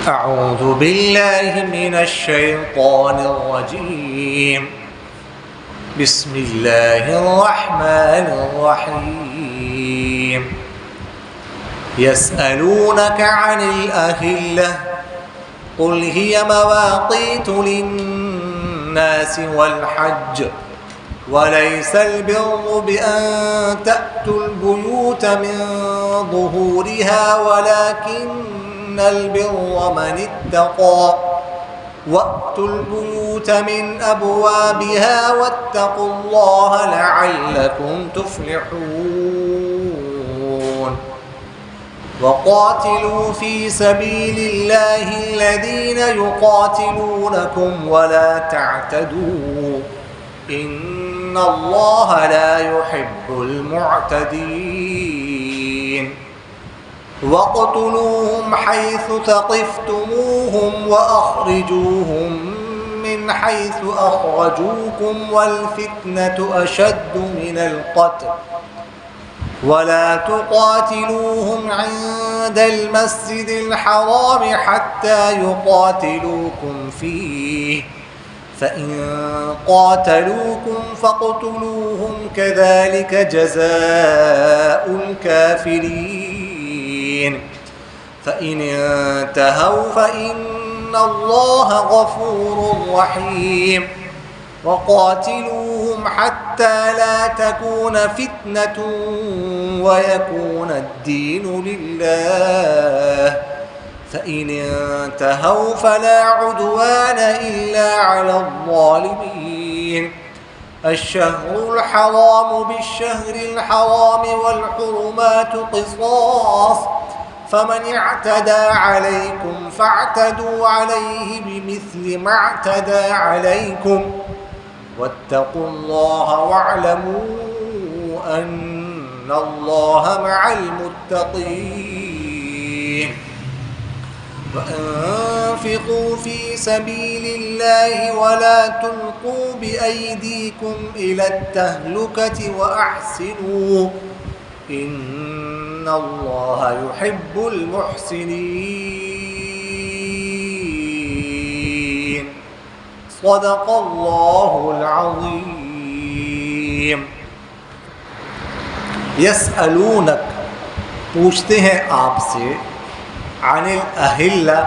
أعوذ بالله من الشيطان الرجيم. بسم الله الرحمن الرحيم. يسألونك عن الأهلة قل هي مواقيت للناس والحج وليس البر بأن تأتوا البيوت من ظهورها ولكن البر من اتقى وأتوا البيوت من أبوابها واتقوا الله لعلكم تفلحون. وقاتلوا في سبيل الله الذين يقاتلونكم ولا تعتدوا إن الله لا يحب المعتدين. واقتلوهم حيث ثقفتموهم وأخرجوهم من حيث أخرجوكم والفتنة أشد من القتل ولا تقاتلوهم عند المسجد الحرام حتى يقاتلوكم فيه فإن قاتلوكم فاقتلوهم كذلك جزاء الكافرين. فإن انتهوا فإن الله غفور رحيم. وقاتلوهم حتى لا تكون فتنة ويكون الدين لله فإن انتهوا فلا عدوان إلا على الظالمين. الشهر الحرام بالشهر الحرام والحرمات قصاص فمن اعتدى عليكم فاعتدوا عليه بمثل ما اعتدى عليكم واتقوا الله واعلموا أن الله مع المتقين. وأنفقوا في سبيل الله ولا تلقوا بأيديكم إلى التهلكة وأحسنوا إن الله يحب المحسنين. صدق الله العظيم. يسألونك پوچھتے ہیں آپ سے عن الاہلہ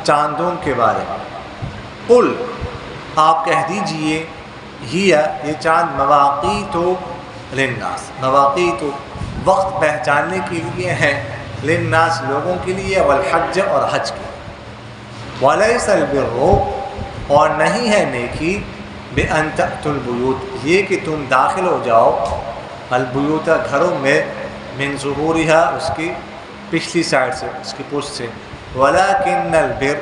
چاندوں کے بارے میں. قل آپ کہہ دیجئے ہیا یہ چاند مواقیت للناس مواقیت وقت پہچاننے کے لیے ہیں للناس لوگوں کے لیے والحج اور حج کے. ولیس البر اور نہیں ہے نیکی بأن تأتوا البیوت یہ کہ تم داخل ہو جاؤ البیوت گھروں میں من ظہورها اس کی پچھلی سائڈ سے اس کی پشت سے ولیکن البر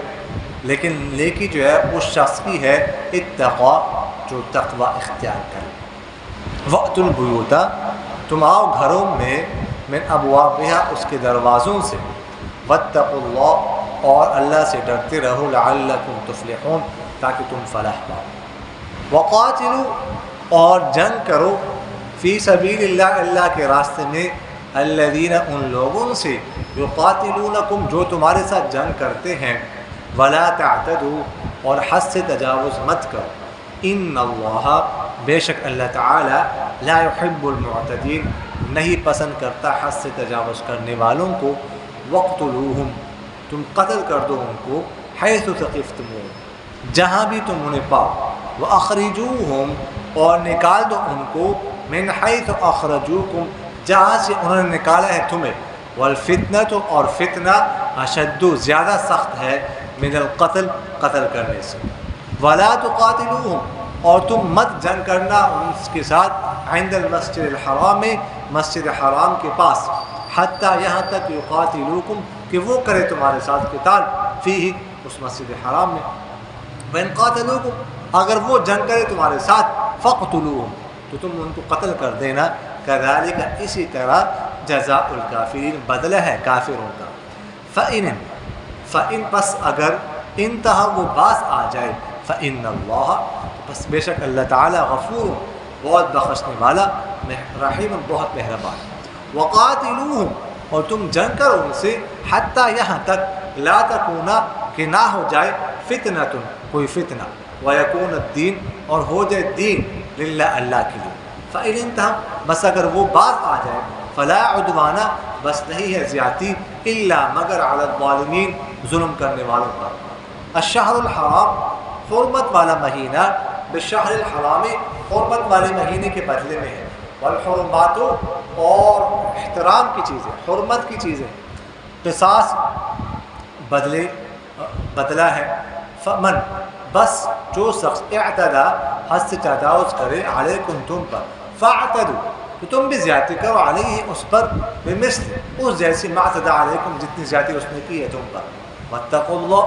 لیکن نیکی جو ہے اس شخص کی ہے اتقا جو تقوی اختیار کرے. وأتوا البیوت تم آؤ گھروں میں من ابوابها اس کے دروازوں سے واتقوا اللہ اور اللہ سے ڈرتے رہو لعلکم تفلحون تاکہ تم فلاح پاؤ. وقاتلوا اور جنگ کرو فی سبیل اللہ اللہ کے راستے میں الذین ان لوگوں سے یقاتلونکم جو تمہارے ساتھ جنگ کرتے ہیں ولا تعتدوا اور حد سے تجاوز مت کرو ان اللہ بے شک اللہ تعالی لا يحب المعتدین نہیں پسند کرتا حد سے تجاوز کرنے والوں کو. وقتلوہم تم قتل کر دو ان کو حیث ثقفتموہم جہاں بھی تم انہیں پاؤ. واخرجوہم اور نکال دو ان کو من حیث اخرجوکم جہاں سے انہوں نے نکالا ہے تمہیں. والفتنۃ اور فتنہ اشد زیادہ سخت ہے من القتل قتل کرنے سے. ولا تقاتلوہم اور تم مت جنگ کرنا ان کے ساتھ عند المسجد الحرام مسجد حرام کے پاس حتیٰ یہاں تک یقاتلوکم کہ وہ کرے تمہارے ساتھ قتال فیہ اس مسجد حرام میں. وَإِن قَاتَلُوكُمْ اگر وہ جنگ کرے تمہارے ساتھ فَاقْتُلُوهُمْ تو تم ان کو قتل کر دینا. كَذَلِكَ اسی طرح جزاء الکافرین بدلہ ہے کافروں کا. فَإِن پس اگر انتہا وہ باز آ جائے فَإِنَّ اللَّهَ پس بے شک اللہ تعالی غفور بہت بخشنے والا رحیم بہت مہربان. وقاتلوہم اور تم جنگ کرو ان سے حتیٰ یہاں تک لا تکونا کہ نہ ہو جائے فتنۃ کوئی فتنہ، ویکون الدین اور ہو جائے دین للہ اللہ کے لیے، فإن انتہوا بس اگر وہ باز آ جائے، فلا عدوانہ بس نہیں ہے زیادتی، الا مگر علی الظالمین ظلم کرنے والوں پر۔ الشہر الحرام حرمت والا مہینہ، بالشہر الحرام حرمت والے مہینے کے بدلے میں ہے، والحرمات اور احترام کی چیزیں، حرمت کی چیزیں، قصاص بدلہ ہے، فمن بس جو شخص اعتدا حد سے تجاوز کرے علیکم تم پر، فاعتدوا تو تم بھی زیادتی کرو علیہ اس پر، بمثل اس جیسی ما اعتدى علیکم جتنی زیادتی اس نے کی ہے تم پر، واتقوا اللہ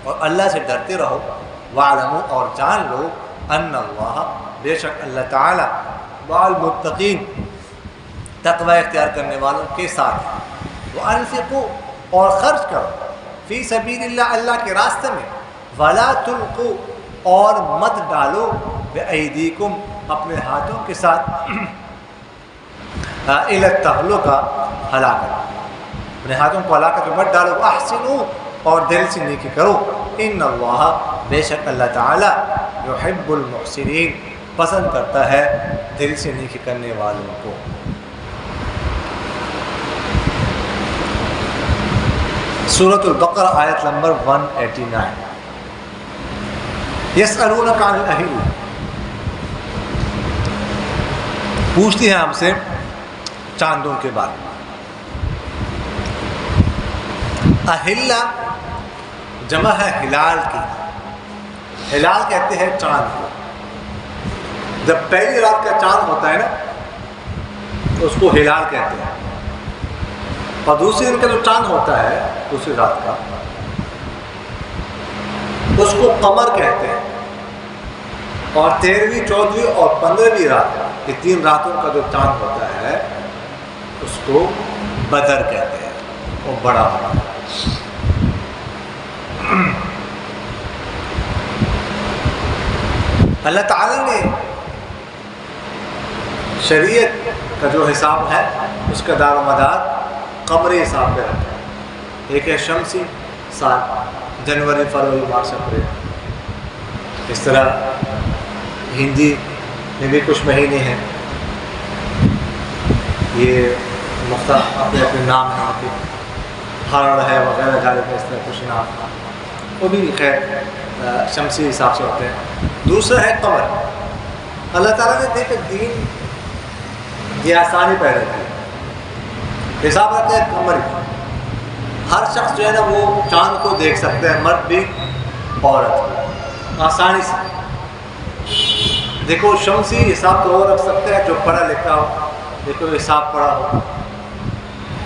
اور اللہ سے ڈرتے رہو، واعلموا اور جان لو ان اللہ بے شک اللہ تعالی مع المتقین تقوی اختیار کرنے والوں کے ساتھ ہے، وانفقوا اور خرچ کرو فی سبیل اللہ اللہ کے راستے میں، ولا تلقوا اور مت ڈالو بایدیکم اپنے ہاتھوں کے ساتھ الی التہلکہ ہلاکت، اپنے ہاتھوں کو ہلاکت میں مت ڈالو، احسنوا اور دل سے نیکی کرو، ان اللہ بے شک اللہ تعالی یحب المحسنین پسند کرتا ہے دل سے نیکی کرنے والوں کو۔ سورۃ البقرہ آیت نمبر 189۔ یسألونک عن الاہل، پوچھتی ہیں ہم سے چاندوں کے بارے میں۔ اہلہ جمع ہے ہلال کی، ہلال کہتے ہیں چاند کو، جب پہلی رات کا چاند ہوتا ہے نا تو اس کو ہلال کہتے ہیں، اور دوسری دن کا جو چاند ہوتا ہے دوسری رات کا اس کو قمر کہتے ہیں، اور 13ویں 14ویں اور 15ویں رات یہ 3 راتوں کا جو چاند ہوتا ہے اس کو بدر کہتے ہیں، وہ بڑا ہوتا ہے۔ اللہ تعالی نے شریعت کا جو حساب ہے اس کا دار و مدار قمری حساب پہ رکھا ہے، ایک ہے شمسی سال، جنوری فروری مارچ اپریل، اس طرح ہندی میں بھی کچھ مہینے ہیں، یہ مختلف اپنے اپنے نام ہیں، آپ کے ہرڑ ہے وغیرہ جارے اس طرح کچھ نام، وہ بھی خیر شمسی حساب سے ہوتے ہیں۔ دوسرا ہے قمر، اللہ تعالیٰ نے دیکھ دین یہ آسانی پیدا کی، حساب رکھتا ہے قمر، ہر شخص جو ہے نا وہ چاند کو دیکھ سکتا ہے، مرد بھی عورت، آسانی سے۔ دیکھو شمسی حساب تو وہ رکھ سکتا ہے جو پڑھا لکھا ہو، دیکھو حساب پڑھا ہو،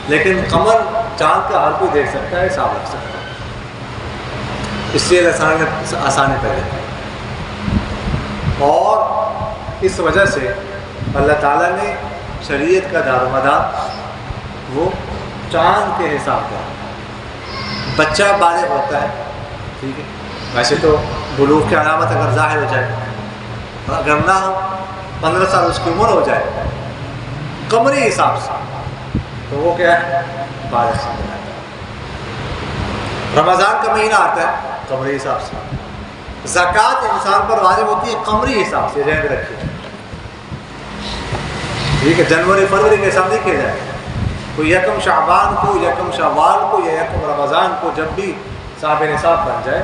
لیکن قمر چاند کا ہر کوئی دیکھ سکتا ہے، حساب رکھ سکتا ہے، اس لیے آسانی پیدا کی، اور اس وجہ سے اللہ تعالیٰ نے شریعت کا دار و مدار وہ چاند کے حساب کا۔ بچہ بالغ ہوتا ہے، ٹھیک ہے، ویسے تو بلوغ کی علامت اگر ظاہر ہو جائے، اگر نہ ہو 15 سال اس کی عمر ہو جائے قمری حساب سے تو وہ کیا ہے، بالغ سمجھا جاتا ہے۔ رمضان کا مہینہ آتا ہے قمری حساب سے، زکوٰۃ انسان پر واجب ہوتی ہے قمری حساب سے، ذہن میں رکھیے، ٹھیک ہے، جنوری فروری کے حساب نہیں کیا جائے گا، کوئی یکم شعبان کو، یکم شوال کو یا یکم رمضان کو جب بھی صاحب نصاب بن جائے،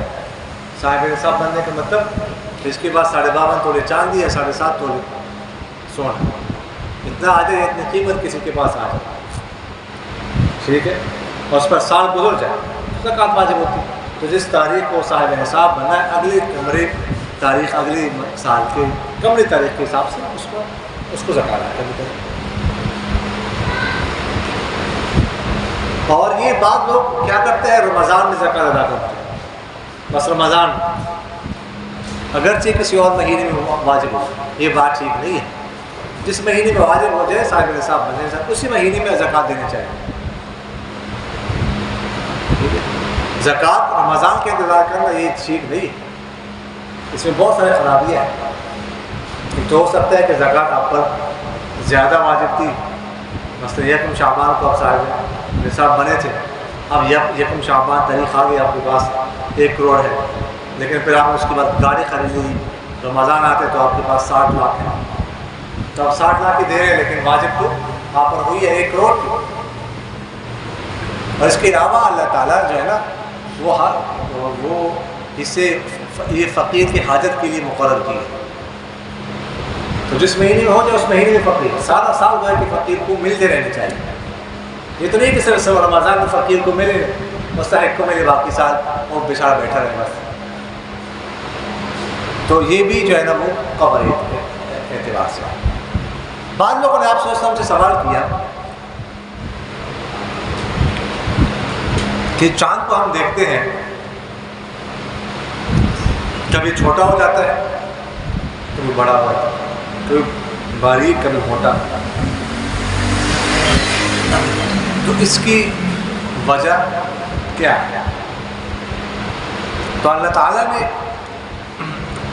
صاحب نصاب بننے کا مطلب اس کے بعد 52.5 تولے چاندی یا 7.5 تولے سونا، اتنا آ جائے، اتنی قیمت کسی کے پاس آ جائے، ٹھیک ہے، اور اس پر سال گزر جائے زکوٰۃ واجب ہوتی ہے۔ تو جس تاریخ کو صاحب نصاب بننا ہے اگلی قمری تاریخ، اگلی سال کے قمری تاریخ کے حساب سے اس کو زکوٰۃ ادا کرنی پڑے۔ اور یہ بعض لوگ کیا کرتے ہیں، رمضان میں زکوٰۃ ادا کرتے ہیں، بس رمضان اگرچہ کسی اور مہینے میں واجب ہو، یہ بات ٹھیک نہیں ہے، جس مہینے میں واجب ہو جائے صاحب نصاب بننے سے اسی مہینے میں زکوٰۃ دینی چاہیے۔ زکوٰۃ رمضان کے انتظار کرنا یہ ٹھیک نہیں ہے، اس میں بہت سارے خرابیاں ہیں۔ ایک تو ہو سکتا ہے کہ زکوٰۃ آپ پر زیادہ واجب تھی، مثلا یکم شعبان کو آپ صاحب نصاب بنے تھے اب یکم شعبان تاریخ آ گئی، آپ کے پاس 1 کروڑ ہے، لیکن پھر آپ نے اس کے بعد گاڑی خرید لی، رمضان آتے تو آپ کے پاس 60 لاکھ ہے، تو آپ 60 لاکھ ہی دے رہے ہیں، لیکن واجب تو آپ پر ہوئی ہے 1 کروڑ کی۔ اور اس کے علاوہ اللہ تعالیٰ جو ہے نا وہ اسے یہ فقیر کی حاجت کے لیے مقرر کی ہے، تو جس مہینے میں ہو جائے اس مہینے میں فقیر سارا سال گئے کہ فقیر کو ملتے رہنے چاہیے۔ یہ تو نہیں کہ صرف رمضان میں فقیر کو ملے، مستحق کو ملے، باقی سال وہ بیچارہ بیٹھا رہے بس۔ تو یہ بھی جو ہے نا وہ قبر اعتبار سے۔ بعض لوگوں نے آپ صلی اللہ علیہ وسلم سے سوال کیا کہ چاند کو ہم دیکھتے ہیں، کبھی چھوٹا ہو جاتا ہے، کبھی بڑا ہو جاتا ہے، کبھی باریک کبھی موٹا، تو اس کی وجہ کیا ہے؟ تو اللہ تعالیٰ نے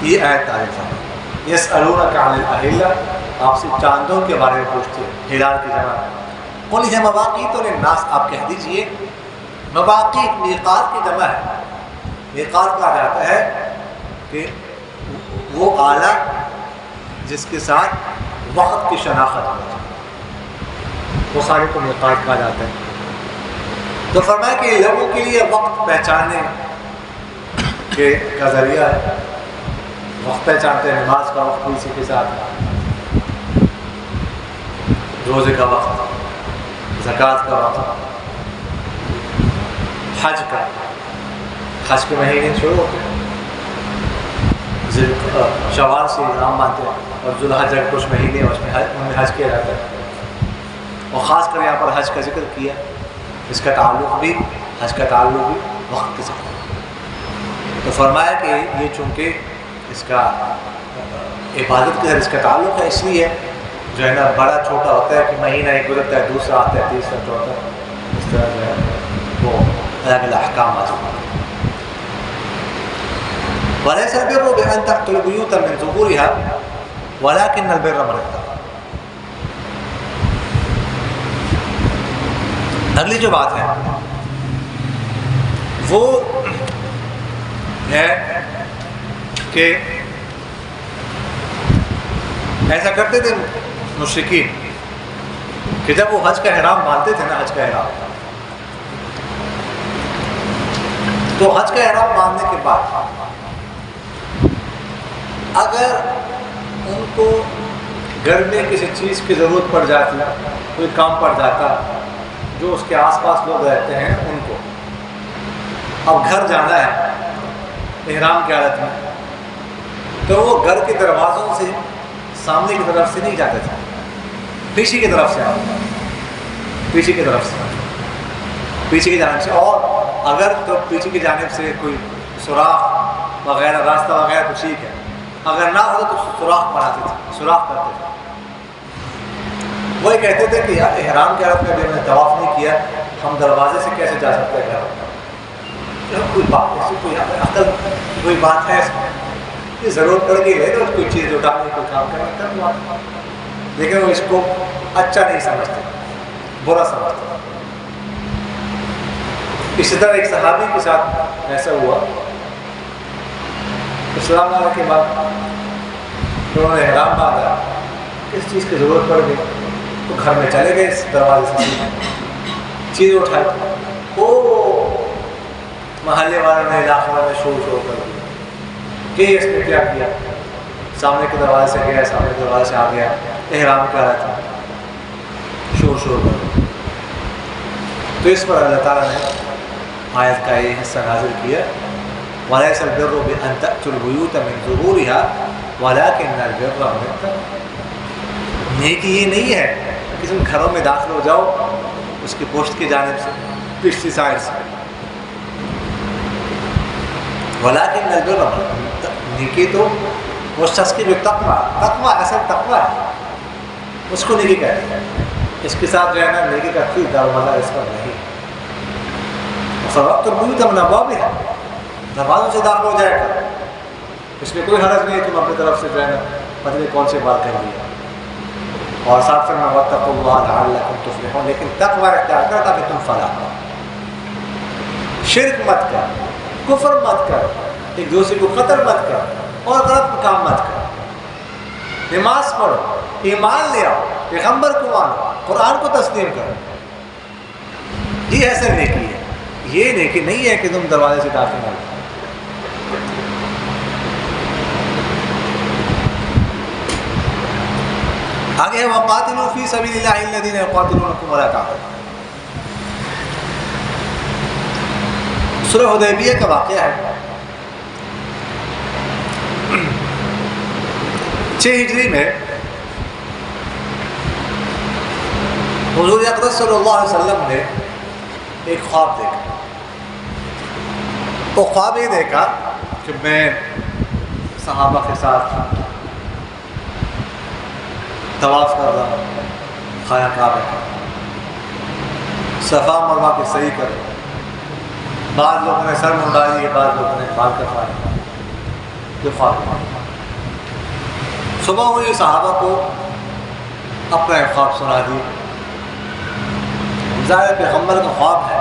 یہ آیت نازل فرمائی، یسألونک عن الأہلہ، آپ سے چاندوں کے بارے میں پوچھتے ہیں، ہلال کی جمع قل ہی مواقیت للناس، آپ کہہ دیجئے مواقیت میقات کی جمع ہے۔ میقات کہا جاتا ہے کہ وہ آلہ جس کے ساتھ وقت کی شناخت ہو جائے، وہ سارے کو میقات کہا جاتا ہے۔ تو فرمایا کہ لوگوں کے لیے وقت پہچاننے کا ذریعہ ہے، وقت پہچانتے ہیں، نماز کا وقت اسی کے ساتھ، روزے کا وقت، زکوٰۃ کا وقت، حج حج کے مہینے شروع ہوتے ہیں، شوال سے احرام باندھتے ہیں، اور ذوالحج کچھ مہینے اس میں ان میں حج کیا جاتا ہے، اور خاص کر یہاں پر حج کا ذکر کیا، اس کا تعلق بھی حج کا تعلق بھی وقت کے ساتھ۔ تو فرمایا کہ یہ چونکہ اس کا عبادت کے ساتھ اس کا تعلق ہے، اس لیے جو ہے نا بڑا چھوٹا ہوتا ہے کہ مہینہ ایک گزرتا ہے، دوسرا آتا ہے، تیسرا چوتھا، اس طرح جو ہے وہ الگ الگ احکامات ہوتے ہیں۔ وَلَيْسَ الْبِرُّ بِأَن تَأْتُوا الْبُيُوتَ مِنْ ظُهُورِهَا وَلَكِنَّ الْبِرَّ مَنِ اتَّقَى۔ اگلی جو بات ہے وہ ہے کہ ایسا کرتے تھے مشرکین کہ جب وہ حج کا احرام باندھتے تھے نا، حج کا احرام، تو حج کا احرام باندھنے کے بعد اگر ان کو گھر میں کسی چیز کی ضرورت پڑ جاتی، کوئی کام پڑ جاتا، جو اس کے آس پاس لوگ رہتے ہیں ان کو، اب گھر جانا ہے احرام کی حالت میں، تو وہ گھر کے دروازوں سے سامنے کی طرف سے نہیں جاتے تھے، پیچھے کی طرف سے آتے، پیچھے کی طرف سے، پیچھے کی جانب سے، اور اگر تو پیچھے کی جانب سے کوئی سوراخ وغیرہ راستہ وغیرہ تو ٹھیک ہے، اگر نہ ہو تو سوراخ بناتے تھے، سوراخ کرتے تھے۔ وہ یہ کہتے تھے کہ یار احرام کی حالت میں بھی ہم نے طواف نہیں کیا، ہم دروازے سے کیسے جا سکتے ہیں گھر؟ کوئی بات ایسی کوئی عقل کوئی بات ہے اس میں، یہ ضرورت پڑ گئی ہے تو کوئی چیز اٹھانے کوئی کام کرنا، لیکن وہ اس کو اچھا نہیں سمجھتے، برا سمجھتے۔ اسی طرح ایک صحابی کے ساتھ ایسا ہوا، اسلام لانے کے بعد انہوں نے احرام باندھا، کس چیز کی ضرورت پڑ گئی تو گھر میں چلے گئے، اس دروازے سے چیز اٹھائی، او محلے والوں نے علاقے والوں نے شور کر دیا کہ اس نے کیا کیا، سامنے کے دروازے سے گیا، سامنے کے دروازے سے آ گیا، احرام کر رہا تھا، شور کر دیا۔ تو اس پر اللہ تعالیٰ نے آیت کا یہ حصہ نازل کیا، وَلَيْسَ الْبِرُّ بِأَن تَأْتُوا الْبُيُوتَ مِنْ ظُهُورِهَا وَلَكِنَّ الْبِرَّ مَنِ اتَّقَى۔ نیکی یہ نہیں ہے کہ تم گھروں میں داخل ہو جاؤ اس کی پشت کی جانب سے، پچھلی سائڈ سے، وَلَكِنَّ الْبِرَّ مَنِ اتَّقَى، نیکی تو وہ شخص کی جو تقویٰ اصل تقویٰ ہے اس کو نیکی کہتے ہیں، اس کے ساتھ جو ہے نا نیکی کا کوئی دار مزہ اس پر نہیں۔ فَوَقْتُ الْبُيُوتَ مِنْ أَبْوَابِهَا، دروازوں سے داخل ہو جائے گا، اس میں کوئی حرج نہیں ہے تم اپنی طرف سے جو ہے نا پتہ نہیں کون سی بات کر لیا، اور ساتھ فرمایا وَاتَّقُوا اللَّهَ لَعَلَّكُمْ تُفْلِحُونَ، لیکن تقویٰ اختیار کرتا کہ تم فلاح پاؤ۔ شرک مت کر، کفر مت کر، ایک دوسرے کو قتل مت کر اور غلط کام مت کر، نماز پڑھو، ایمان لے آؤ، پیغمبر کو مانو، قرآن کو تسلیم کرو. یہ ایسا نیکی ہے. یہ نیکی نہیں ہے کہ تم دروازے سے داخل نہ ہو. آگے ہے وَقَاتِلُوا فِي سَبِيلِ اللَّهِ الَّذِينَ يُقَاتِلُونَكُمْ وَلَا تَعْتَدُوا. صلح حدیبیہ کا واقعہ ہے. 6 ہجری میں حضور اقدس صلی اللہ علیہ وسلم نے ایک خواب دیکھا. وہ خواب یہ دیکھا کہ میں صحابہ کے ساتھ طواف کر رہا ہوں خانہ کعبہ کا، صفا مروہ کی صحیح کر رہا ہوں. بعض لوگوں نے سر منڈا لیے، بعض لوگوں نے بال کٹوا لیے. یہ خواب ہے. صبح ہوئی صحابہ کو اپنا ایک خواب سنا دی. ظاہر پیغمبر کا خواب ہے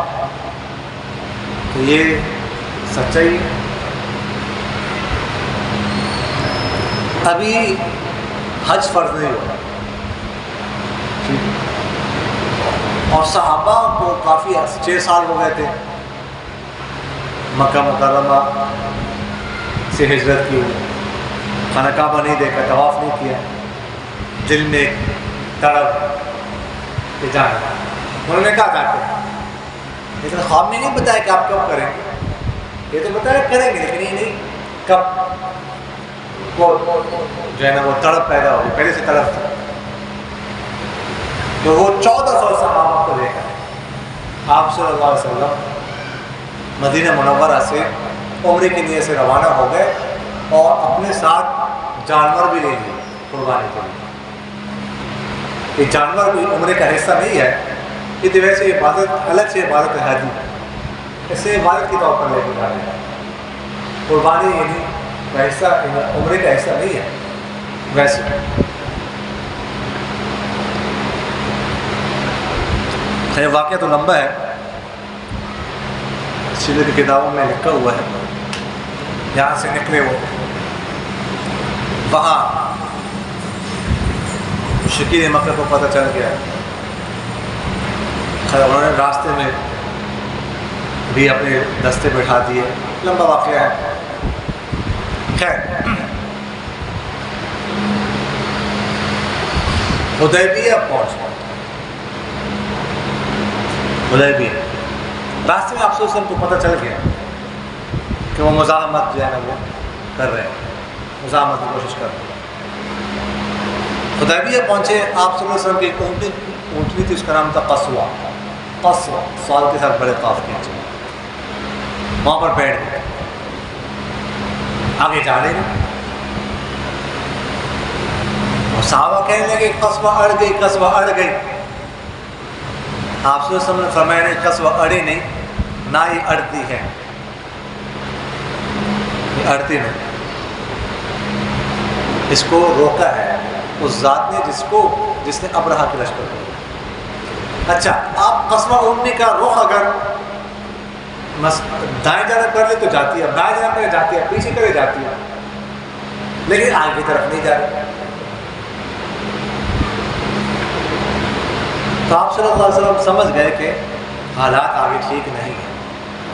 تو یہ سچائی. ابھی حج فرض نہیں ہوا اور صحابہ کو کافی 6 سال ہو گئے تھے مکہ مکرمہ سے ہجرت کی ہوئی. خانہ کعبہ نہیں دیکھا، طواف نہیں کیا. دل میں ایک تڑپ کہ جانا. انہوں نے کہا جاتے ہیں، لیکن خواب میں نہیں بتایا کہ آپ کب کریں گے. یہ تو بتایا کریں گے لیکن یہ نہیں کب. وہ جو ہے نا وہ تڑپ پیدا ہوگی، پہلے سے تڑپ تھا. تو وہ 1400 صحابہ کو لے کر آپ صلی اللہ علیہ وسلم مدینہ منورہ سے عمرے کی نیت سے روانہ ہو گئے اور اپنے ساتھ جانور بھی لے لیے قربانی کے لیے. یہ جانور بھی عمرے کا حصہ نہیں ہے، یہ تو ویسے عبادت الگ سے عبادت ہے حاجی، اسے عبادت کے طور پر لے کے جا رہے ہیں. قربانی یعنی کا حصہ عمرے کا حصہ نہیں ہے ویسے. یہ واقعہ تو لمبا ہے، سیرت کی کتابوں میں لکھا ہوا ہے. یہاں سے نکلے وہ وہاں مشرکین مکہ کو پتہ چل گیا. خیر انہوں نے راستے میں بھی اپنے دستے بٹھا دیے. لمبا واقعہ ہے. خیر حدیبیہ پہنچ گئے. حدیبیہ راستے میں آپ کو پتہ چل گیا کہ وہ مزاحمت جو ہے نا وہ کر رہے ہیں، مزاحمت کی کوشش کر رہے ہیں. حدیبیہ پہنچے. آپ صلی اللہ علیہ وسلم کی ایک اونٹنی تھی، اس کا نام تھا قصوہ. قصوہ سوال کے ساتھ بڑے قاف کیا. وہاں پر بیٹھ گئے. آگے جا رہے ہیں اور صحابہ کہنے لگے قصوہ اڑ گئی، قصوہ اڑ گئی. آپ صلی اللہ علیہ وسلم نے فرمایا نہیں، قصوہ اڑی نہیں، نہ یہ اڑتی ہے، یہ اڑتی نہیں. اس کو روکا ہے اس ذات نے جس نے ابرہہ کے لشکر کو. اچھا آپ قصوہ اڑنے کا رخ اگر دائیں جانب کر لے تو جاتی ہے، بائیں جانب کرے جاتی ہے، پیچھے کرے جاتی ہے، لیکن آگے کی طرف نہیں جا رہی. تو آپ صلی اللہ علیہ وسلم سمجھ گئے کہ حالات آگے ٹھیک نہیں ہیں.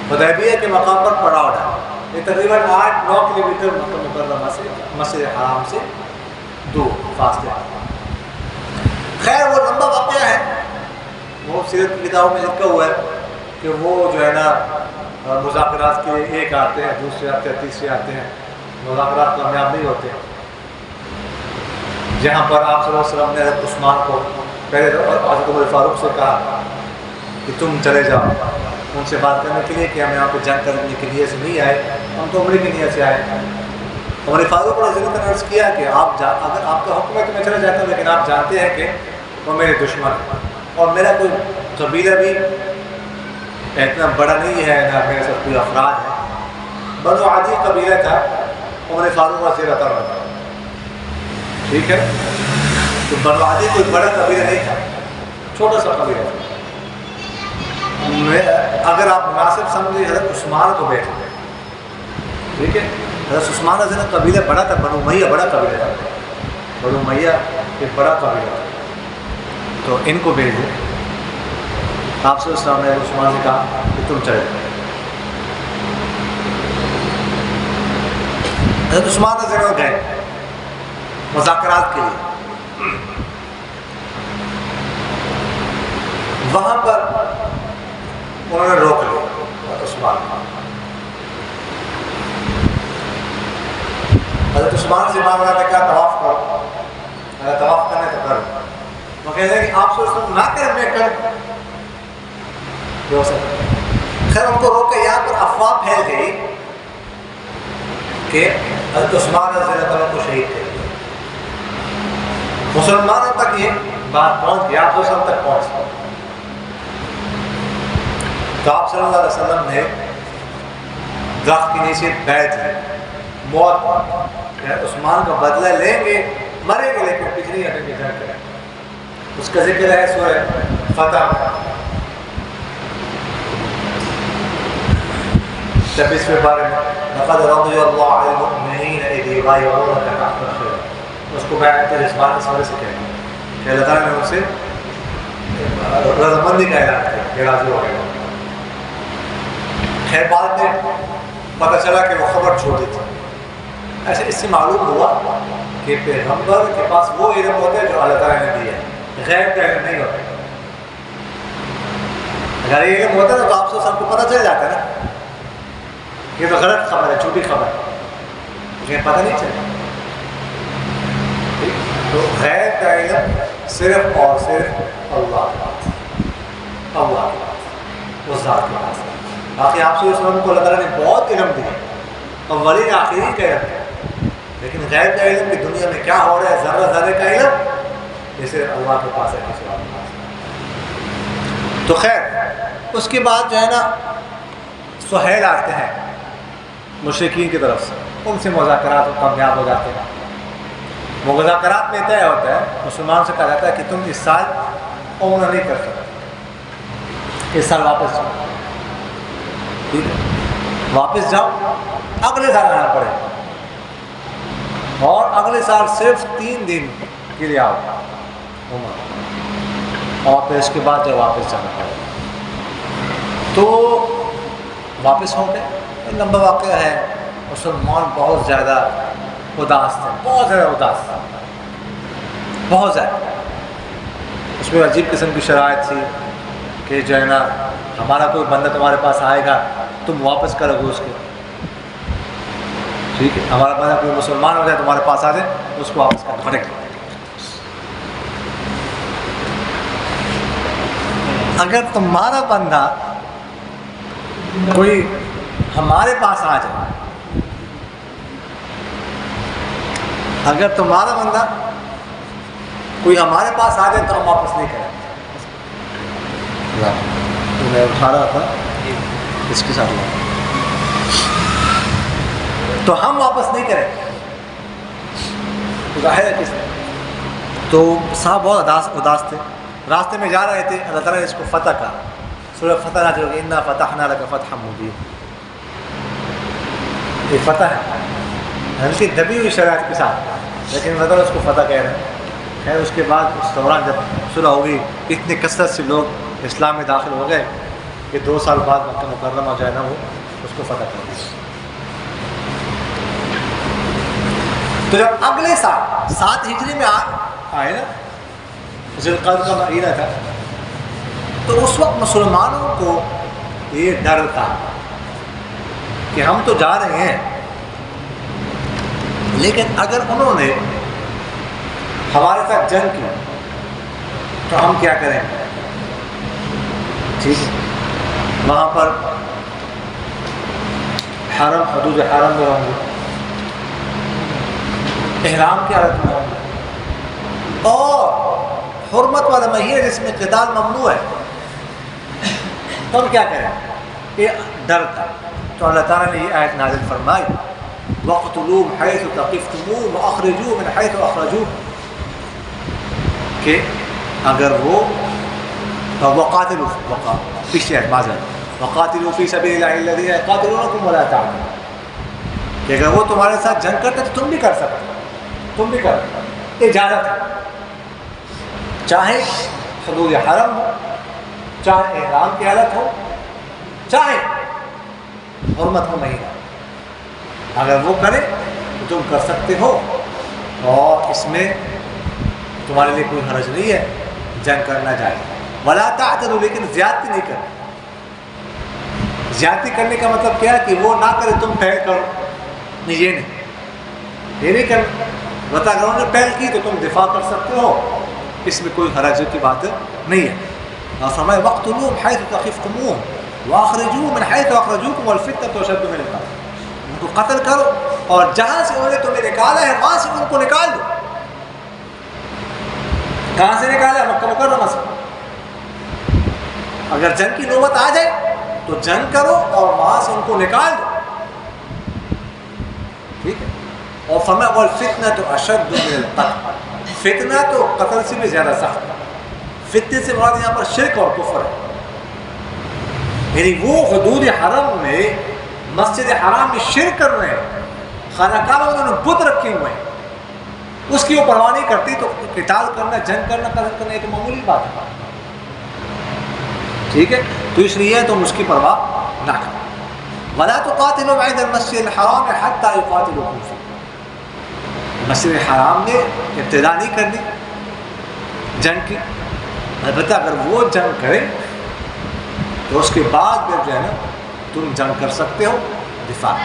حدیبیہ کے مقام پر پڑاؤ ڈالا. یہ تقریباً 8-9 کلومیٹر مکہ مکرمہ سے مسجد حرام سے دور فاصلے. خیر وہ لمبا واقعہ ہے، وہ سیرت کی کتابوں میں لکھا ہوا ہے کہ وہ جو ہے نا مذاکرات کے ایک آتے ہیں، دوسرے آتے ہیں، تیسرے آتے ہیں، مذاکرات کامیاب نہیں ہوتے. جہاں پر آپ صلی اللہ علیہ وسلم نے حضرت عثمان کو پہلے حضرت عمر فاروق سے کہا کہ تم چلے جاؤ ان سے بات کرنے کے لیے کہ ہم یہاں پہ جنگ کرنے کے لیے سے نہیں آئے، ہم تو عمرے کی نیت سے آئے. عمر فاروق رضی اللہ عنہ نے عرض کیا کہ اگر آپ کا حکم ہے تو میں چلا جاتا ہوں، لیکن آپ جانتے ہیں کہ وہ میرے دشمن ہیں اور میرا کوئی قبیلہ بھی اتنا بڑا نہیں ہے، نہ میرے ساتھ کوئی افراد ہے. بنو عدی قبیلہ تھا عمر فاروق رضی اللہ عنہ. ٹھیک ہے، تو بنو عدی کوئی بڑا قبیلہ نہیں تھا، چھوٹا سا قبیلہ تھا. اگر آپ مناسب سمجھے حضرت عثمان کو بیٹھ گئے، ٹھیک ہے، حضرت عثمان رضی اللہ عنہ قبیلہ بڑا تھا، بنو امیہ بڑا قبیلہ تھا، بنو امیہ ایک بڑا قبیلہ تھا، تو ان کو بھیج دیں۔ آپ صلی اللہ علیہ وسلم نے عثمان سے کہا کہ تم چلے جاؤ۔ حضرت عثمان رضی اللہ عنہ گئے مذاکرات کے لیے، وہاں پر انہوں نے روک لیا عثمان۔ حضرت عثمان سے امام نے کہا طواف کرو، اگر طواف کرنے تو کرو۔ وہ کہتے ہیں کہ آپ سے نہ کریں، میں کروں، یہ ہو سکتا۔ خیر ان کو روکے، یہاں پر افواہ پھیل گئی کہ حضرت عثمان رضی اللہ عنہ کو شہید کر دیا۔ مسلمانوں تک یہ بات پہنچ گیا، آپ سب تک پہنچ گئی، تو آپ صلی اللہ علیہ وسلم نے درخت کے نیچے بیعت لی، موت کہ عثمان کا بدلہ لیں گے، مریں گے لیکن پچھلی ہٹیں گے، جنگ کریں۔ اس کا ذکر ہے سورہ فتح 26ویں پارے میں، لقد رضي الله عن المؤمنين إذ يبايعونك تحت الشجرة۔ اس کو بیعت رضوان اس وجہ سے کہتے ہیں کہ اللہ تعالیٰ نے ان سے رضامندی کا اعلان کیا کہ راضی ہو گئے۔ خیر بعد میں پتہ چلا کہ وہ خبر چھوڑ دی تھی۔ ایسے اس سے معلوم ہوا کہ پیغمبر کے پاس وہ علم ہوتا ہے جو اللہ تعالیٰ نے دیا ہے، غیب کا علم نہیں ہوتا۔ اگر یہ علم ہوتا ہے تو آپ سب کو پتہ چل جاتا ہے نا، یہ تو غلط خبر ہے، جھوٹی خبر ہے، مجھے پتہ نہیں چلا۔ تو غیب کا علم صرف اور صرف اللہ کے پاس، اللہ کے پاس، اس ذات کے پاس۔ باقی آپ سے وسلم کو اللہ تعالیٰ نے بہت علم دیا، اولین آخرین کا علم دیا، لیکن غیب کا علم کہ دنیا میں کیا ہو رہا ہے، ذرہ ذرے کا علم، یہ صرف اللہ کے پاس ہے، کسی اور کے پاس نہیں۔ تو خیر اس کے بعد جو ہے نا سہیل آتے ہیں مشرکین کی طرف سے، ان سے مذاکرات کامیاب ہو جاتے ہیں۔ وہ مذاکرات میں طے ہوتا ہے، مسلمان سے کہا جاتا ہے کہ تم اس سال عمرہ نہیں کر سکتے، اس سال واپس جاؤ، ٹھیک ہے، واپس جاؤ، اگلے سال آنا پڑے گا، اور اگلے سال صرف 3 دن کے لیے آؤ عمرہ، اور پھر اس کے بعد جو واپس جانا پڑے گا۔ تو واپس ہو گئے، لمبا واقعہ ہے۔ مسلمان بہت زیادہ اداس تھے، بہت زیادہ اداس تھا، بہت زیادہ۔ اس میں عجیب قسم کی شرائط تھی کہ جو ہے نا ہمارا کوئی بندہ تمہارے پاس آئے گا، تم واپس کرو گے اس کو، ٹھیک ہے، ہمارا بندہ کوئی مسلمان ہو جائے تمہارے پاس آ جائے، اس کو واپس کرنا پڑے گا۔ اگر تمہارا بندہ کوئی ہمارے پاس آ جائے، اگر تمہارا بندہ کوئی ہمارے پاس آ جائے تو ہم واپس نہیں کریں گے۔ میں اٹھا رہا تھا اس کے ساتھ، تو ہم واپس نہیں کریں گے، ظاہر ہے کس نے۔ تو صاحب بہت اداس تھے، راستے میں جا رہے تھے، اللہ تعالیٰ نے اس کو فتح کہا، سورہ فتح نازل ہوئی، انا فتحنا لک فتحا مبینا۔ یہ فتح ہے ہلکی دبی ہوئی شرائط کے ساتھ، لیکن اللہ تعالیٰ اس کو فتح کہہ رہے ہیں۔ خیر اس کے بعد اس دوران جب صلح ہو گئی، اتنے کثرت سے لوگ اسلام میں داخل ہو گئے کہ 2 سال بعد مکہ مکرمہ جو ہے نا وہ اس کو فتح کر دیا۔ تو جب اگلے سال 7 ہجری میں آئے نا، ذی القعدہ کا مہینہ تھا، تو اس وقت مسلمانوں کو یہ ڈر تھا کہ ہم تو جا رہے ہیں، لیکن اگر انہوں نے ہمارے ساتھ جنگ کی تو ہم کیا کریں گے، ٹھیک ہے، وہاں پر حرم، حدود حرم میں ہوں گے، احرام کی حالت میں ہوں گے، اور حرمت والا مہینہ جس میں قتال ممنوع ہے، تو ہم کیا کریں، یہ ڈر تھا۔ تو اللہ تعالیٰ نے یہ آیت نازل فرمائی، وَاقْتُلُوهُمْ حَيْثُ ثَقِفْتُمُوهُمْ وَأَخْرِجُوهُمْ مِنْ حَيْثُ أَخْرَجُوكُمْ، کہ اگر وہ وقاتلوا پچھلے آیت معذرت وقاتلوا فی سبیل اللہ الذین یقاتلونکم ولا تعتدوا، کہ اگر وہ تمہارے ساتھ جنگ کرتے تو تم بھی کر سکتے، تم بھی کر، اجازت ہے، چاہے حدود حرم ہو، چاہے احرام کی حالت ہو، چاہے حرمت ہو مہینہ، اگر وہ کرے تو تم کر سکتے ہو، اور اس میں تمہارے لیے کوئی حرج نہیں ہے، جنگ کرنا چاہیے۔ ولا تعتدوا، لیکن زیادتی نہیں کرو۔ زیادتی کرنے کا مطلب کیا ہے کہ وہ نہ کرے تم پہل کرو، نہیں، یہ نہیں کرنا، بتا اگر انہوں نے پہل کی تو تم دفاع کر سکتے ہو، اس میں کوئی حرج کی بات نہیں ہے۔ اور فرمایا وَاقْتُلُوهُمْ حَيْثُ ثَقِفْتُمُوهُمْ وَأَخْرِجُوهُمْ مِنْ حَيْثُ أَخْرَجُوكُمْ وَالْفِتْنَةُ أَشَدُّ مِنَ الْقَتْلِ، ان کو قتل کرو اور جہاں سے انہوں نے تمہیں نکالا ہے وہاں سے ان کو نکال دو۔ کہاں سے نکالا؟ مکہ مکرمہ سے۔ اگر جنگ کی نوبت آ جائے تو جنگ کرو اور وہاں سے ان کو نکال دو، ٹھیک ہے۔ اور فرمایا وَالْفِتْنَةُ أَشَدُّ مِنَ الْقَتْلِ، فتنہ تو قتل سے بھی زیادہ سخت ہے۔ فتنے سے مراد یہاں پر شرک اور کفر ہے، یعنی وہ حدود حرم میں مسجد حرام میں شرک کر رہے ہیں، خانہ کعبہ میں انہوں نے بت رکھے ہوئے ہیں، اس کی وہ پرواہ نہیں کرتی، تو قتال کرنا، جنگ کرنا، قتل کرنا یہ تو معمولی بات ہے، ٹھیک ہے۔ تو اس لیے تم اس کی پرواہ نہ کرو۔ وَلَا تُقَاتِلُوا عِنْدَ الْمَسْجِدِ الْحَرَامِ حَتَّى يُقَاتِلُوكُمْ فِيهِ، مسجد حرام نے ابتدا نہیں کرنی جنگ کی، البتہ اگر وہ جنگ کرے تو اس کے بعد پھر جو ہے نا تم جنگ کر سکتے ہو، دفاع،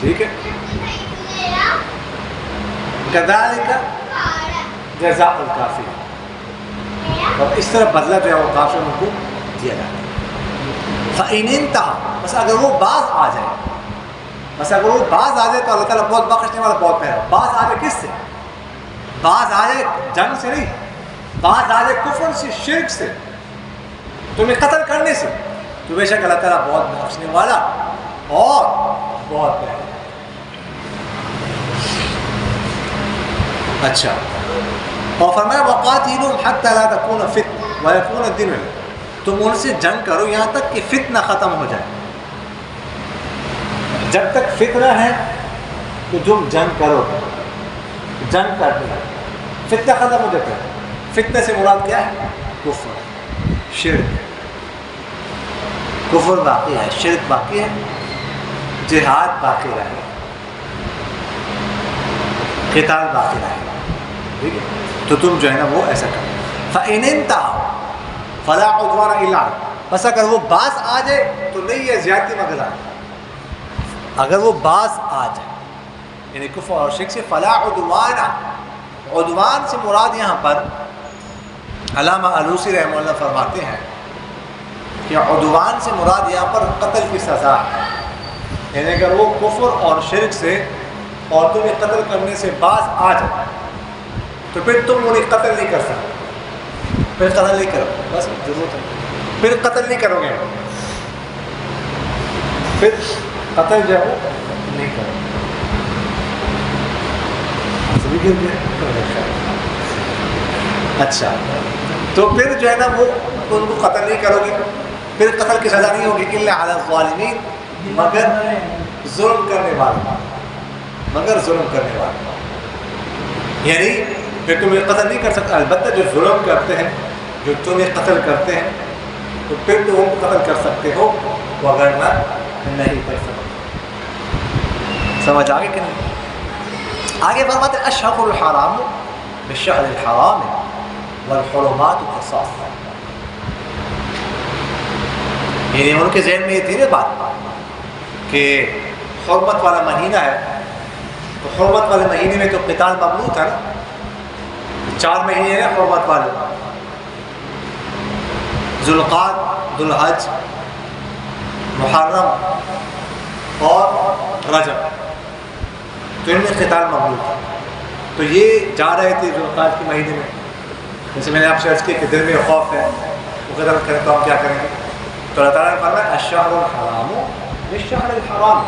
ٹھیک ہے۔ كَذَلِكَ جَزَاءُ الْكَافِرِينَ، اور اس طرح بدلہ جو ہے وہ کافروں کو دیا جاتا ہے۔ فَإِنِ انْتَهَوْا، بس اگر وہ باز آ جائے، بس اگر وہ باز آ جائے تو اللہ تعالیٰ بہت بخشنے والا، بہت مہربان۔ باز آ جائے کس سے؟ باز آ جائے جنگ سے نہیں، باز آ جائے کفر سے، شرک سے، تمہیں قتل کرنے سے، تو بے شک اللہ تعالیٰ بہت بخشنے والا اور بہت مہربان۔ اچھا، اور فرمایا وَقَاتِلُوهُمْ حَتَّى لَا تَكُونَ فِتْنَةٌ وَيَكُونَ الدِّينُ لِلَّهِ، تم ان سے جنگ کرو یہاں تک کہ فتنہ ختم ہو جائے۔ جب تک فتنہ ہے تو تم جنگ کرو، جنگ کرنی ہے، فتنہ ختم ہو جاتا ہے۔ فتنہ سے مراد کیا ہے؟ کفر، شرک، کفر باقی ہے، شرک باقی ہے، جہاد باقی رہے، قتال باقی رہے، ٹھیک ہے۔ تو تم جو ہے نا وہ ایسا کرو۔ فَإِنِ انْتَهَوْا فَلَا عُدْوَانَ إِلَّا عَلَيْهِمْ، بس اگر وہ باز آ جائے تو نہیں ہے زیادتی مگر آئے، اگر وہ باز آ جائے یعنی کفر اور شرک سے، فَلَا عُدْوَانَ، عدوان سے مراد یہاں پر علامہ آلوسی رحمہ اللہ فرماتے ہیں کہ عدوان سے مراد یہاں پر قتل کی سزا ہے، یعنی اگر وہ کفر اور شرک سے اور تمہیں قتل کرنے سے باز آ جائے تو پھر تم انہیں قتل نہیں کر سکتے، پھر قتل نہیں کرو، بس ضرورت ہے، پھر قتل نہیں کرو گے، پھر قتل جو ہے وہ نہیں کرو گے۔ اچھا، تو پھر جو ہے نا وہ ان کو قتل نہیں کرو گے، پھر قتل کی سزا نہیں ہوگی الا علی الظالمین، مگر ظلم کرنے والے، مگر ظلم کرنے والے، یعنی پھر تم یہ قتل نہیں کر سکتے، البتہ جو ظلم کرتے ہیں، جو تمہیں قتل کرتے ہیں، تو پھر تو ان کو قتل کر سکتے ہو، وگرنہ نہیں کر سکتے۔ سمجھ آگے کہ نہیں؟ آگے فرماتے ہیں الشہر الحرام بالشہر الحرام والحرمات قصاص، یعنی ان کے ذہن میں یہ تھی نا بات کہ حرمت والا مہینہ ہے، تو حرمت والے مہینے میں تو قتال ممنوع تھا نا، 4 مہینے ہیں حرمت والے، ذوالقعدہ، ذوالحج، محرم اور رجب، تو ان میں قتال ممنوع تھا، تو یہ جا رہے تھے ذوالقعدہ کے مہینے میں، جیسے میں نے آپ سے عرض کیا کہ دل میں خوف ہے وہ قتل کریں تو ہم کیا کریں گے، تو اللہ تعالیٰ نے فرمایا الشہر الحرام بالشہر الحرام،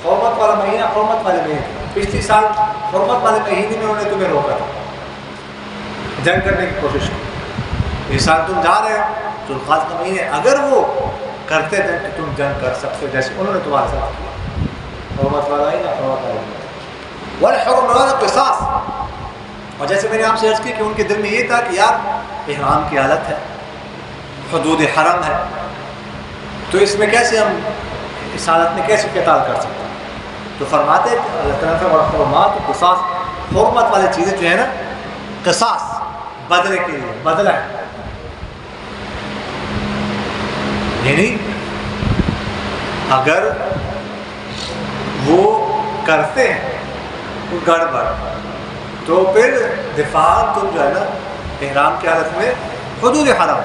حرمت والا مہینہ حرمت والے مہینے، پچھلی سال حرمت والے مہینے میں انہوں نے تمہیں روکا تھا، جنگ کرنے کی کوشش کی، اس سال تم جا رہے ہو ذوالقعدہ کا مہینے، اگر وہ کرتے تھے کہ تم جنگ کر سکتے جیسے انہوں نے تمہارے ساتھ کیا، حرمت والا ہی نہ حرمت والا والحرم والا قصاص. اور جیسے میں نے آپ سے عرض کی کہ ان کے دل میں یہ تھا کہ یار احرام کی حالت ہے، حدود حرم ہے، تو اس میں کیسے ہم اس حالت میں کیسے قتال کر سکتے ہیں. تو فرماتے ہیں کہ اللہ تعالیٰ سے حرمات قصاص، حرمت والی چیزیں جو ہے نا قصاص بدلے کے لیے بدلہ ہے، یعنی اگر وہ کرتے ہیں تو گڑبڑ تو پھر دفاع تم جو ہے نا احرام کی حالت میں حدود حرم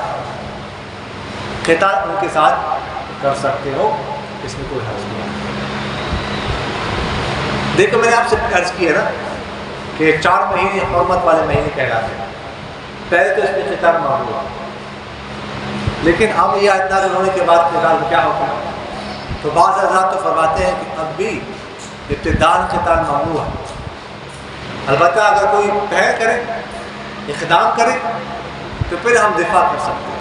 قتال ان کے ساتھ کر سکتے ہو، اس میں کوئی حرج نہیں. دیکھو میں نے آپ سے عرض کی ہے نا کہ 4 مہینے حرمت والے مہینے کہلاتے ہیں. پہلے تو اس میں قتال ممنوع، لیکن اب یہ آیت نازل ہونے کے بعد قتال میں کیا حکم ہے؟ تو بعض حضرات تو فرماتے ہیں کہ اب بھی ابتداءً قتال ممنوع ہے، البتہ اگر کوئی پہل کرے اقدام کرے تو پھر ہم دفاع کر سکتے ہیں.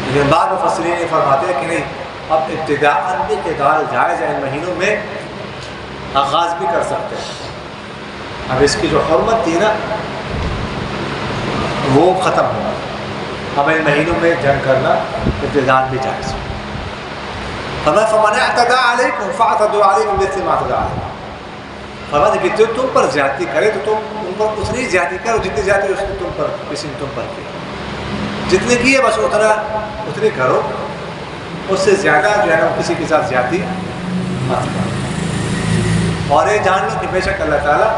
لیکن بعض مفسرین یہ فرماتے ہیں کہ نہیں، اب ابتداءً بھی قتال جائز ہے، ان مہینوں میں آغاز بھی کر سکتے ہیں. اب اس کی جو حرمت تھی نا وہ ختم ہوا، اب ان مہینوں میں جنگ کرنا ابتداءً بھی جائز. فَمَنِ اعْتَدَىٰ عَلَيْكُمْ فَاعْتَدُوا عَلَيْهِ بِمِثْلِ مَا اعْتَدَىٰ عَلَيْكُمْ. فرماتے کہ جو تم پر زیادتی کرے تو تم ان پر اتنی زیادتی کرو جتنی زیادتی اس نے تم پر کسی نے تم پر کی، جتنے کی ہے بس اتنی کرو، اس سے زیادہ جو ہے نا کسی کے ساتھ زیادتی مت کرو. اور یہ جان لو کہ بے شک اللہ تعالیٰ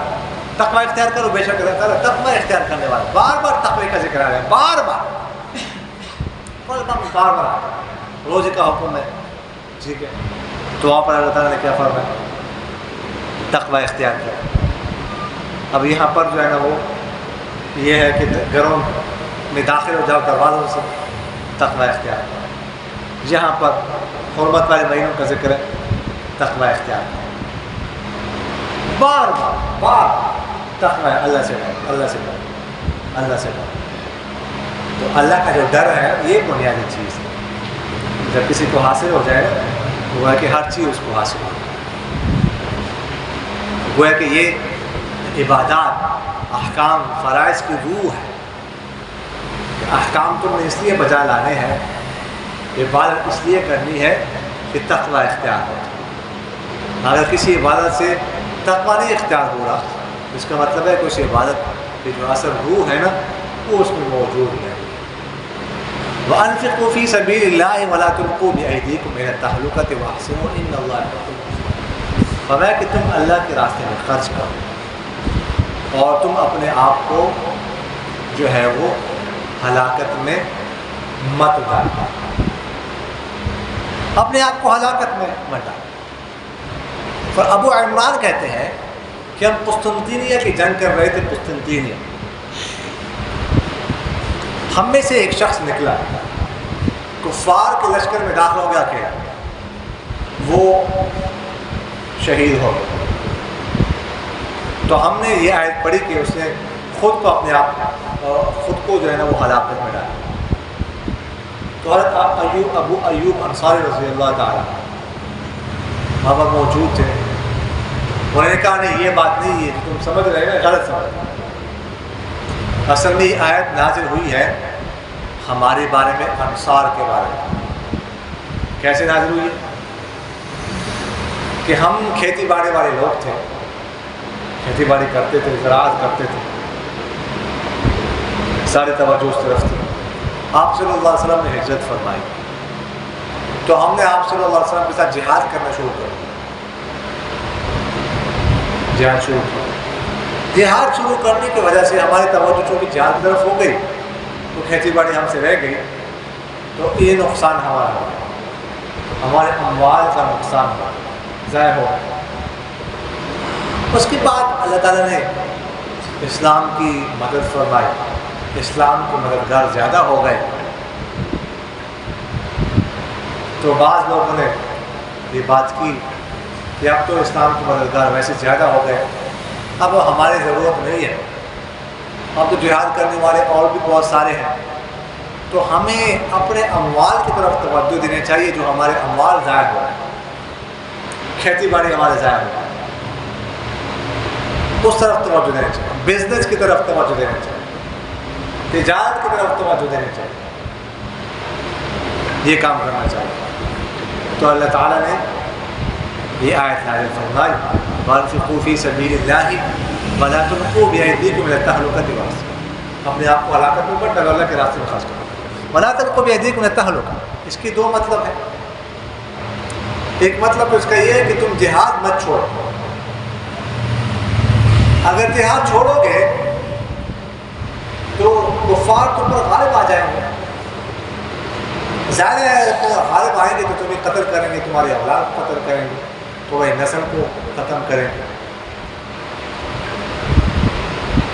تقوی اختیار کرو، بے شک اللہ تعالیٰ تقوی اختیار کرنے والا. بار بار تقوی کا ذکر آ رہا ہے، بار بار روزے کا حکم ہے، ٹھیک ہے. تو وہاں پر اللہ تعالیٰ نے کیا فرمایا؟ تقوی اختیار کیا. اب یہاں پر جو ہے نا وہ یہ ہے کہ گھروں میں داخل ہو جاؤ دروازوں سے، تقوی اختیار کرو. یہاں پر حرمت والے مہینوں کا ذکر ہے، تقوی اختیار کرو. بار تقوی اللہ سے ڈرو، اللہ سے ڈرو، اللہ سے ڈرو. تو اللہ کا جو ڈر ہے یہ بنیادی چیز ہے. جب کسی کو حاصل ہو جائے نا ہوا کہ ہر چیز اس کو حاصل ہو، گویا کہ یہ عبادات احکام فرائض کی روح ہے. احکام تم نے اس لیے بجا لانے ہیں، عبادت اس لیے کرنی ہے کہ تقوی اختیار ہو. اگر کسی عبادت سے تقوی نہیں اختیار ہو رہا، اس کا مطلب ہے کہ اس عبادت کی جو اثر روح ہے نا وہ اس میں موجود ہے. وَأَنفِقُوا فِي سَبِيلِ اللَّهِ وَلَا تُلْقُوا بِأَيْدِيكُمْ إِلَى التَّهْلُكَةِ وَأَحْسِنُوا إِنَّ اللَّهَ يُحِبُّ الْمُحْسِنِينَ. فرمایا کہ تم اللہ کے راستے میں خرچ کرو اور تم اپنے آپ کو جو ہے وہ ہلاکت میں مت ڈالو، اپنے آپ کو ہلاکت میں مت ڈالو. پر ابو عمران کہتے ہیں کہ ہم قسطنطینیہ کی جنگ کر رہے تھے. قسطنطینیہ ہم میں سے ایک شخص نکلا، کفار کے لشکر میں داخل ہو گیا، کہ وہ شہید ہو گیا. تو ہم نے یہ آیت پڑھی کہ اس نے خود کو اپنے آپ خود کو جو ہے نا وہ ہلاکت میں ڈالا. تو حضرت ابو ایوب انصاری رضی اللہ تعالیٰ وہاں پر موجود تھے. انہوں نے کہا نہیں، یہ بات نہیں ہے تم سمجھ رہے ہیں، غلط سمجھ رہے. اصل میں یہ آیت نازل ہوئی ہے ہمارے بارے میں، انصار کے بارے میں. کیسے نازل ہوئی ہے؟ کہ ہم کھیتی باڑی والے لوگ تھے، کھیتی باڑی کرتے تھے، زراعت کرتے تھے، ساری توجہ اس طرف تھی. آپ صلی اللہ علیہ وسلم نے ہجرت فرمائی تو ہم نے آپ صلی اللہ علیہ وسلم کے ساتھ جہاد کرنا شروع کر دیا. جہاد شروع کیا. جہاد شروع کرنے کی وجہ سے ہماری توجہ چونکہ جہاد کی طرف ہو گئی تو کھیتی باڑی ہم سے رہ گئی، تو یہ نقصان ہمارا ہوا، ہمارے اموال کا نقصان ہوا، ضائع ہو گیا. اس کے بعد اللہ تعالیٰ نے اسلام کی مدد فرمائی، اسلام کے مددگار زیادہ ہو گئے. تو بعض لوگوں نے یہ بات کی کہ اب تو اسلام کے مددگار ویسے زیادہ ہو گئے، اب ہماری ضرورت نہیں ہے. اب تو جہاد کرنے والے اور بھی بہت سارے ہیں، تو ہمیں اپنے اموال کی طرف توجہ دینی چاہیے جو ہمارے اموال ضائع ہو رہے ہیں، کھیتی باڑی ہمارے ضائع ہو رہے ہیں، اس طرف توجہ دینی چاہیے، بزنس کی طرف توجہ دینی چاہیے، تجارت کی طرف توجہ دینی چاہیے، یہ کام کرنا چاہیے۔ تو اللہ تعالیٰ نے یہ آیت نازل فرمائی، وَأَنفِقُوا فِي سَبِيلِ اللَّهِ وَلَا تُلْقُوا بِأَيْدِيكُمْ إِلَى التَّهْلُكَةِ وَأَحْسِنُوا، اپنے آپ کو ہلاکت میں مت ڈالو، اللہ کے راستے میں خرچ کرو۔ وَلَا تُلْقُوا بِأَيْدِيكُمْ إِلَى التَّهْلُكَةِ، اس کی دو مطلب ہے۔ ایک مطلب اس کا یہ ہے کہ تم جہاد مت چھوڑو، اگر جہاد چھوڑو گے تو کفار تم پر غالب آ جائیں گے، ظاہر ہے غالب آئیں گے تو تمہیں قتل کریں گے، تمہاری اولاد کو قتل کریں گے، تمہاری نسل کو ختم کریں گے۔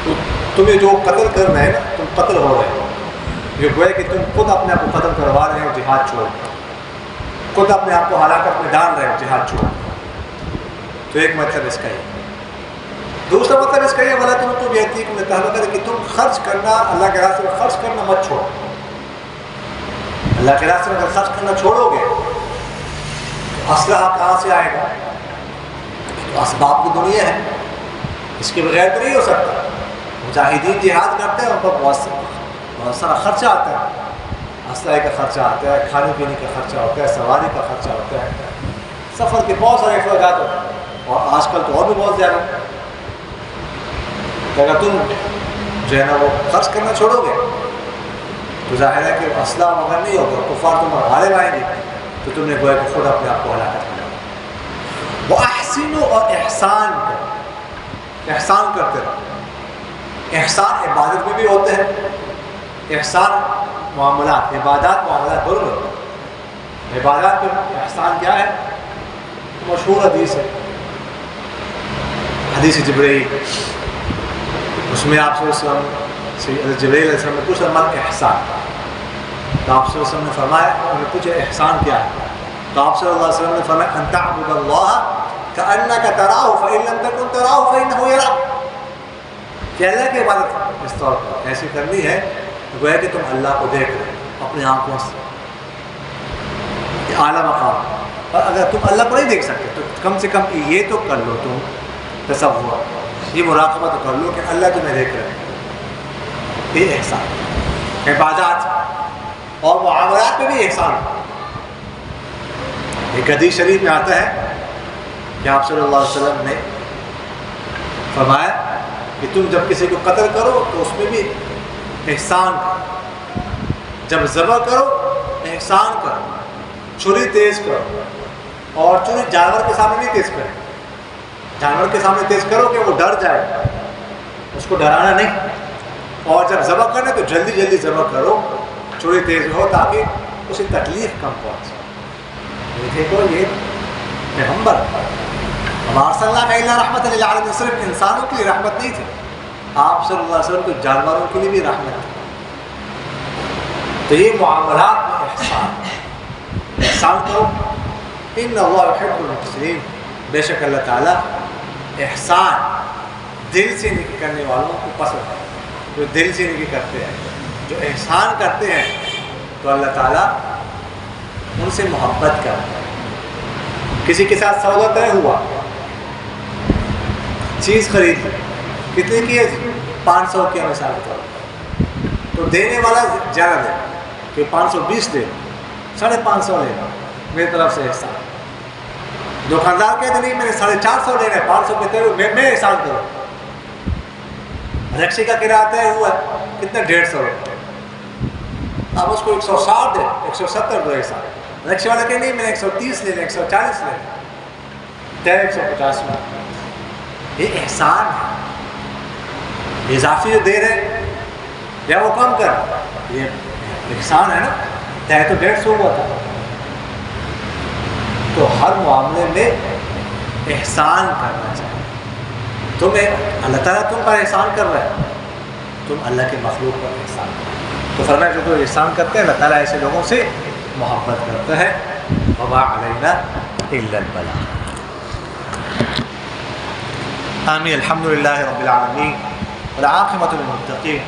تو تمہیں جو قتل کر رہے ہیں نا، تم قتل ہو رہے ہو، یہ گویا کہ تم خود اپنے آپ کو ختم کروا رہے ہو جہاد چھوڑ، خود اپنے آپ کو ہلاکت میں ڈال رہے ہو جہاد چھوڑ۔ تو ایک مطلب اس کا ہے۔ دوسرا مطلب اس کا یہ والا تم کو بہتری میں تعلق ہے کہ تم خرچ کرنا، اللہ کے راستے میں خرچ کرنا مت چھوڑو۔ اللہ کے راستے میں اگر خرچ کرنا چھوڑو گے تو اسلحہ کہاں سے آئے گا؟ تو اسباب کی دنیا ہے، اس کے بغیر تو نہیں ہو سکتا۔ مجاہدین جہاد کرتے ہیں، ان پر بہت سارا خرچہ آتا ہے، اسلحے کا خرچہ آتا ہے، کھانے پینے کا خرچہ ہوتا ہے، سواری کا خرچہ ہوتا ہے، سفر کے بہت سارے اخراجات ہوتے ہیں، اور آج کل تو اور بھی بہت زیادہ۔ اگر تم جو ہے نا وہ خرچ کرنا چھوڑو گے تو ظاہر ہے کہ اسلحہ مگر نہیں ہوگا، کفار تم پر غالب آئیں گے، تو تم نے گویا کہ خود اپنے آپ کو ہلاکت میں ڈالا۔ وہ احسنوا، اور احسان کرو، احسان کرتے رہو۔ احسان عبادت میں بھی ہوتے ہیں، احسان معاملات، عبادات معاملات دونوں میں ہوتے ہیں۔ عبادات میں احسان کیا ہے؟ مشہور حدیث ہے، حدیث جبرائیل، اس میں آپ صلی اللہ علیہ وسلم جبرائیل علیہ السلام نے پوچھا من احسان، تو آپ صلی اللہ علیہ وسلم نے فرمایا، انہوں نے پوچھا احسان کیا ہے؟ تو آپ صلی اللہ علیہ وسلم نے فرمایا ان تعبد اللہ کأنک تراہ فإن لم تکن تراہ فإنہ یراک، کہ اللہ کی عبادت اس طور پر ایسی کرنی ہے گویا کہ تم اللہ کو دیکھ رہے اپنی آنکھوں سے، یہ اعلیٰ مقام۔ اور اگر تم اللہ کو نہیں دیکھ سکتے تو کم سے کم یہ تو کر لو، تم تصور، یہ مراقبہ تو کر لو کہ اللہ تمہیں دیکھ رہے ہیں۔ یہ احسان، عبادات اور معاملات میں بھی احسان۔ ایک حدیث شریف میں آتا ہے کہ آپ صلی اللہ علیہ وسلم نے فرمایا کہ تم جب کسی کو قتل کرو تو اس میں بھی احسان کرو، جب ذبح کرو احسان کرو، چھری تیز کرو، اور چھری جانور کے سامنے نہیں تیز کرو، جانور کے سامنے تیز کرو کہ وہ ڈر جائے، اس کو ڈرانا نہیں، اور جب ذبح کرنے تو جلدی جلدی ذبح کرو، چھری تیز ہو تاکہ اسے تکلیف کم پہنچے۔ دیکھو یہ پیغمبر وما ارسلناک الا رحمۃ للعالمین، صرف انسانوں کے لیے رحمت نہیں تھی، آپ صلی اللہ علیہ وسلم تو جانوروں کے لیے بھی رحمت تھی۔ تو یہ معاملات میں احسان، احسان کرو، ان اللہ یحب المحسنین، بے شک اللہ تعالیٰ احسان دل سے نیکی کرنے والوں کو پسند ہے، جو دل سے نیکی کرتے ہیں، جو احسان کرتے ہیں تو اللہ تعالیٰ ان سے محبت کرتا ہے۔ کسی کے ساتھ سودا طے ہوا، چیز خرید لی، کتنے کی ہے؟ 500 کی مثال کے طور پر، تو دینے والا زیادہ دے کہ 520 دے، 550 لینا، میری طرف سے احسان۔ دکاندار کہتے نہیں میں نے 450 لینا ہے، 500 کہتے ہوئے میں احسان کروں۔ رکشے کا کرایہ طے ہوا ہے کتنا؟ 150 روپے، اب اس کو 160 دے، 170 دو احسان۔ رکشے والا کہ نہیں میں نے 130 لینا، 140 لینا، طے 150 میں۔ یہ احسان ہے، اضافی جو دے رہے یا وہ کم کر، یہ احسان ہے نا، طے تو 150 ہوا تھا۔ تو ہر معاملے میں احسان کرنا چاہیے۔ تمہیں اللہ تعالیٰ تم پر احسان کر رہا ہے، تم اللہ کے مخلوق پر احسان کرو۔ تو فرمایا جو کوئی احسان کرتے ہیں اللہ تعالیٰ ایسے لوگوں سے محبت کرتا ہے۔ وما علینا الا البلاغ۔ آمین۔ الحمدللہ رب العالمین، والعاقبة للمتقين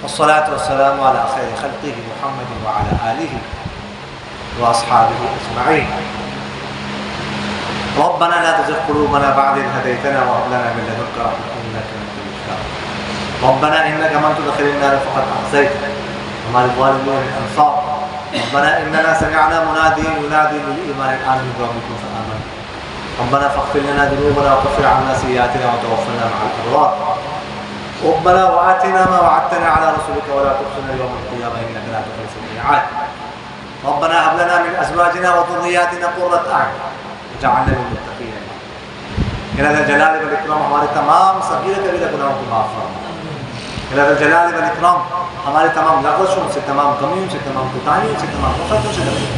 والصلاة والسلام على خير خلقه محمد وعلى آله وأصحابه أجمعين. ربنا لا تزغ قلوبنا بعد إذ هديتنا وهب لنا من لدنك رحمة إنك أنت الوهاب. ربنا إنك من تدخل النار فقد أخزيته وما للظالمين من أنصار. ربنا إننا سمعنا مناديا ينادي للإيمان أن آمنوا بربكم فآمنا. ربنا فاغفر لنا ذنوبنا وكفر عنا سيئاتنا وتوفنا مع الأبرار. ربنا وآتنا ما وعدتنا على رسلك ولا تخزنا يوم القيامة إنك لا تخلف الميعاد. ربنا هب لنا من أزواجنا وذرياتنا قرة أعين واجعلنا للمتقين إماما. إلى ذا الجلال والإكرام ہمارے تمام صغیر کبیرہ گناہوں کو معاف فرما. إلى ذا الجلال والإكرام ہمارے تمام لغزشوں سے، تمام کمیوں سے، تمام کوتاہیوں سے، تمام غفلتوں سے درگزر.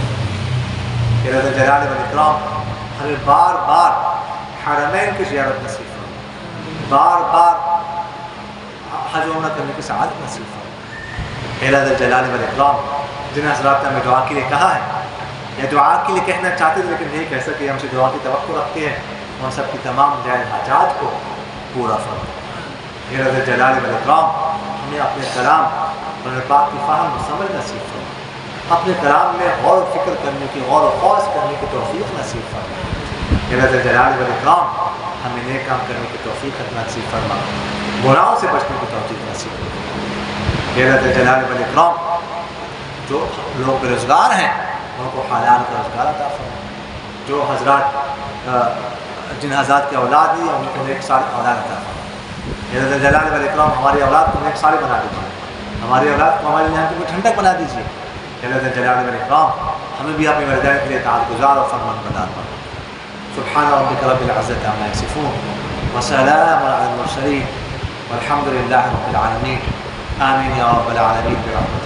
إلى ذا الجلال والإكرام ہمیں بار بار حرمین کی زیارت نصیب فرما، بار بار حج و عمرہ کرنے کی سعادت نصیب فرما. إلى ذا الجلال والإكرام جن حضرات نے ہمیں دعا کے لیے کہا ہے یا دعا کے لیے کہنا چاہتے تھے لیکن نہیں کہہ سکے، ہم سے دعا کی توقع رکھتے ہیں، ان سب کی تمام جائز حاجات کو پورا فرما. إلى ذا الجلال والإكرام ہمیں اپنے کلام قرآن پاک کی فہم و سمجھ نصیب فرما، اپنے کلام میں غور و فکر کرنے کی، غور و خوض کرنے کی توفیق نصیب فرما. إلى ذا الجلال والإكرام ہمیں نیک کام کرنے کی توفیق نصیب فرما، گناہوں سے بچنے کی توفیق نصیب فرما. إلى ذا الجلال والإكرام جو لوگ بے روزگار ہیں ان کو حلال کا روزگار عطا فرما. جو حضرات جن حضرات کی اولاد نہیں ہے ان کو نیک صالح اولاد عطا فرما. إلى ذا الجلال والإكرام ہماری اولاد کو نیک صالح بنا دیجیے، ہماری اولاد کو ہمارے یہاں کی ٹھنڈک بنا دیجیے. إلى ذا الجلال والإكرام ہمیں بھی اپنی والدین کے لیے اطاعت گزار اور فرمان بردار بنا. سبحان ربك رب العزة عما يصفون وسلام على المرسلين والحمد لله رب العالمين. آمين يا رب العالمين برحمتك.